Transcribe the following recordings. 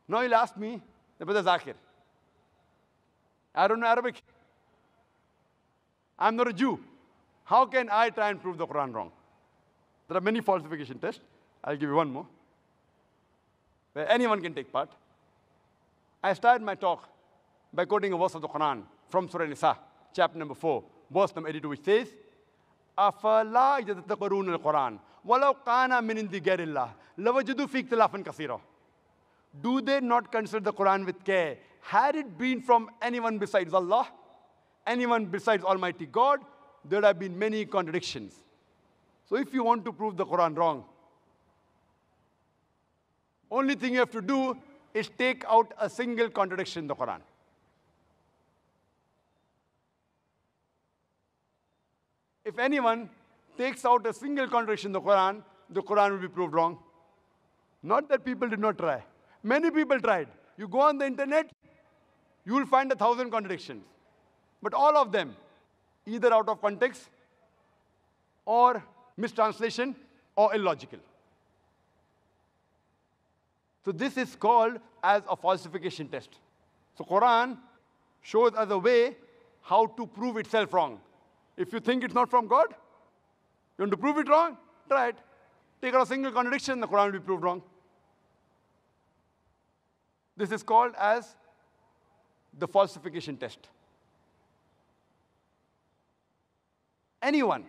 Now he'll ask me, Brother Zakir, I don't know Arabic. I'm not a Jew. How can I try and prove the Quran wrong? There are many falsification tests. I'll give you one more, where anyone can take part. I started my talk by quoting a verse of the Quran from Surah Nisa, chapter number 4, verse number 82, which says, أَفَلَا يَتَدَبَّرُونَ الْقُرْآنَ وَلَوْ كَانَ مِنْ عِنْدِ غَيْرِ اللَّهِ لَوَجَدُوا فِيهِ اخْتِلَافًا كَثِيرًا. Do they not consider the Quran with care? Had it been from anyone besides Allah, anyone besides Almighty God, there would have been many contradictions. So if you want to prove the Quran wrong, only thing you have to do is take out a single contradiction in the Quran. If anyone takes out a single contradiction in the Quran will be proved wrong. Not that people did not try. Many people tried. You go on the internet, you will find 1,000 contradictions. But all of them, either out of context, or mistranslation, or illogical. So this is called as a falsification test. So Quran shows us a way how to prove itself wrong. If you think it's not from God, you want to prove it wrong, try it. Take out a single contradiction, the Quran will be proved wrong. This is called as the falsification test. Anyone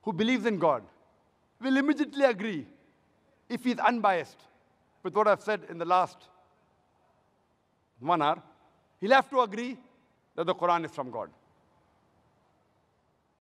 who believes in God will immediately agree, if he is unbiased with what I've said in the last 1 hour, he'll have to agree that the Quran is from God.